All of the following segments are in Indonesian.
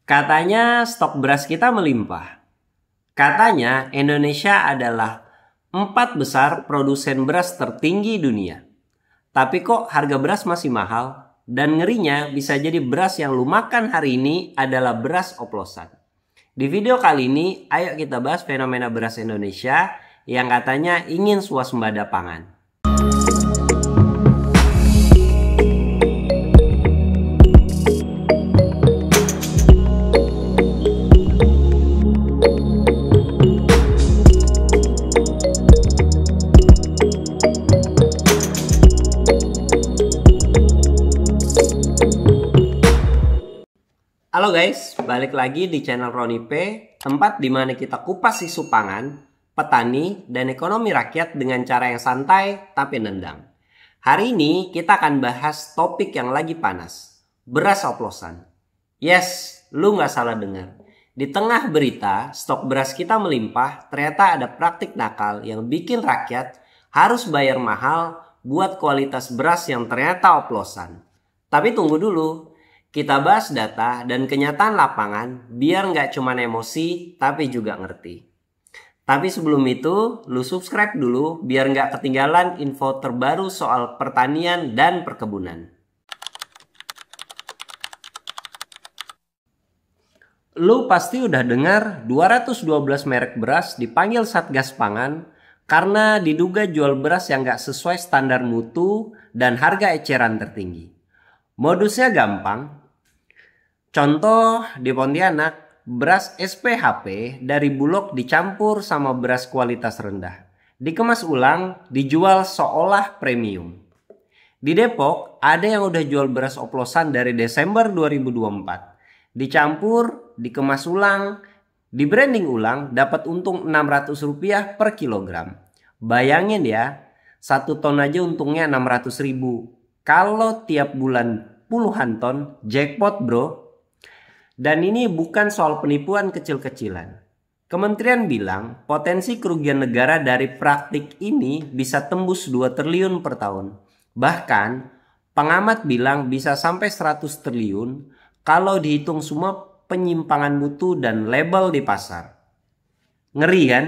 Katanya stok beras kita melimpah. Katanya Indonesia adalah 4 besar produsen beras tertinggi dunia. Tapi kok harga beras masih mahal? Dan ngerinya bisa jadi beras yang lu makan hari ini adalah beras oplosan. Di video kali ini, ayo kita bahas fenomena beras Indonesia yang katanya ingin swasembada pangan. Halo guys, balik lagi di channel Roni P, tempat di mana kita kupas isu pangan, petani, dan ekonomi rakyat dengan cara yang santai tapi nendang. Hari ini kita akan bahas topik yang lagi panas, beras oplosan. Yes, lu nggak salah dengar. Di tengah berita stok beras kita melimpah, ternyata ada praktik nakal yang bikin rakyat harus bayar mahal buat kualitas beras yang ternyata oplosan. Tapi tunggu dulu. Kita bahas data dan kenyataan lapangan biar nggak cuma emosi tapi juga ngerti. Tapi sebelum itu, lu subscribe dulu biar nggak ketinggalan info terbaru soal pertanian dan perkebunan. Lu pasti udah dengar 212 merek beras dipanggil Satgas Pangan karena diduga jual beras yang nggak sesuai standar mutu dan harga eceran tertinggi. Modusnya gampang. Contoh di Pontianak, beras SPHP dari Bulog dicampur sama beras kualitas rendah. Dikemas ulang, dijual seolah premium. Di Depok, ada yang udah jual beras oplosan dari Desember 2024. Dicampur, dikemas ulang, di branding ulang, dapat untung Rp600 per kilogram. Bayangin ya, 1 ton aja untungnya 600.000. Kalau tiap bulan puluhan ton, jackpot bro. Dan ini bukan soal penipuan kecil-kecilan. Kementerian bilang potensi kerugian negara dari praktik ini bisa tembus 2 triliun per tahun. Bahkan pengamat bilang bisa sampai 100 triliun kalau dihitung semua penyimpangan mutu dan label di pasar. Ngeri kan?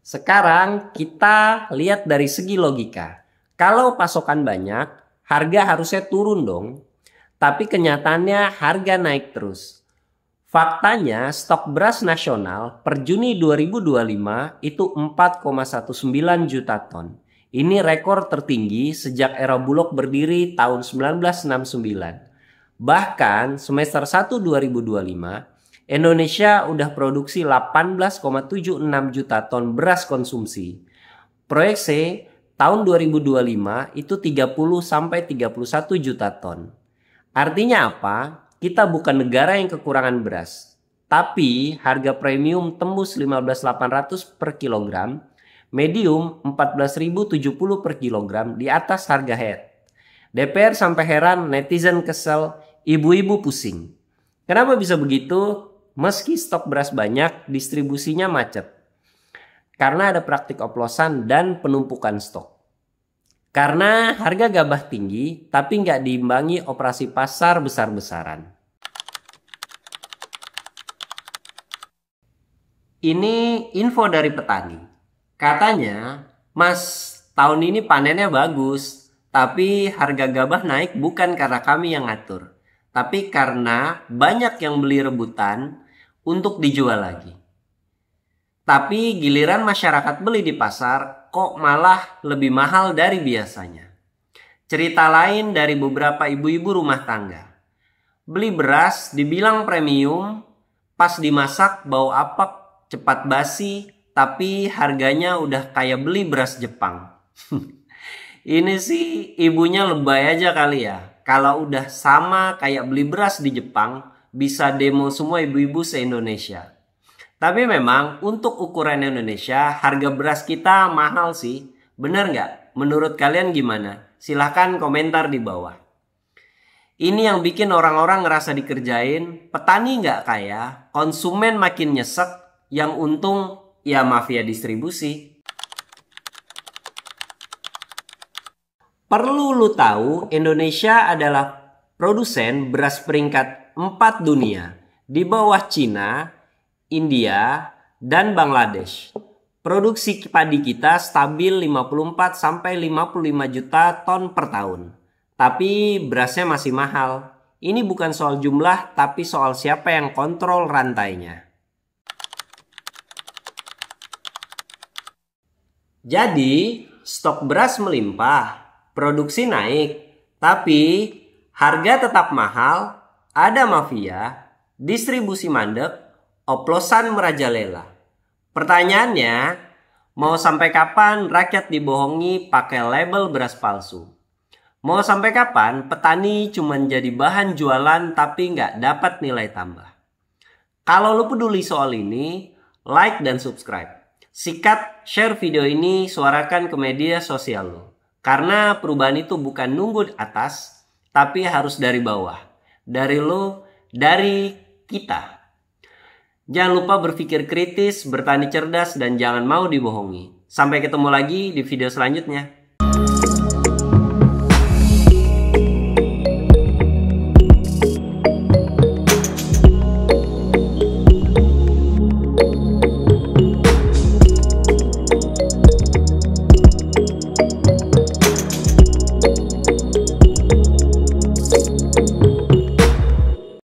Sekarang kita lihat dari segi logika. Kalau pasokan banyak, harga harusnya turun dong, tapi kenyataannya harga naik terus. Faktanya stok beras nasional per Juni 2025 itu 4,19 juta ton. Ini rekor tertinggi sejak era Bulog berdiri tahun 1969. Bahkan semester 1 2025, Indonesia udah produksi 18,76 juta ton beras konsumsi. Proyeksi tahun 2025 itu 30-31 juta ton. Artinya apa? Kita bukan negara yang kekurangan beras. Tapi harga premium tembus 15.800 per kilogram, medium 14.070 per kilogram di atas harga head. DPR sampai heran, netizen kesel, ibu-ibu pusing. Kenapa bisa begitu? Meski stok beras banyak, distribusinya macet. Karena ada praktik oplosan dan penumpukan stok. Karena harga gabah tinggi tapi nggak diimbangi operasi pasar besar-besaran. Ini info dari petani. Katanya, Mas, tahun ini panennya bagus. Tapi harga gabah naik bukan karena kami yang ngatur. Tapi karena banyak yang beli rebutan untuk dijual lagi. Tapi giliran masyarakat beli di pasar kok malah lebih mahal dari biasanya. Cerita lain dari beberapa ibu-ibu rumah tangga. Beli beras dibilang premium, pas dimasak bau apek, cepat basi, tapi harganya udah kayak beli beras Jepang. Ini sih ibunya lebay aja kali ya. Kalau udah sama kayak beli beras di Jepang, bisa demo semua ibu-ibu se-Indonesia. Tapi memang untuk ukuran Indonesia harga beras kita mahal sih. Bener nggak? Menurut kalian gimana? Silahkan komentar di bawah. Ini yang bikin orang-orang ngerasa dikerjain. Petani nggak kaya, konsumen makin nyesek. Yang untung ya mafia distribusi. Perlu lu tahu Indonesia adalah produsen beras peringkat 4 dunia di bawah Cina, India, dan Bangladesh. Produksi padi kita stabil 54-55 juta ton per tahun. Tapi berasnya masih mahal. Ini bukan soal jumlah, tapi soal siapa yang kontrol rantainya. Jadi, stok beras melimpah, produksi naik, tapi harga tetap mahal, ada mafia, distribusi mandek, oplosan merajalela. Pertanyaannya, mau sampai kapan rakyat dibohongi pakai label beras palsu? Mau sampai kapan petani cuma jadi bahan jualan tapi nggak dapat nilai tambah? Kalau lo peduli soal ini, like dan subscribe. Sikat, share video ini, suarakan ke media sosial lo. Karena perubahan itu bukan nunggu di atas, tapi harus dari bawah. Dari lo, dari kita. Jangan lupa berpikir kritis, bertani cerdas, dan jangan mau dibohongi. Sampai ketemu lagi di video selanjutnya.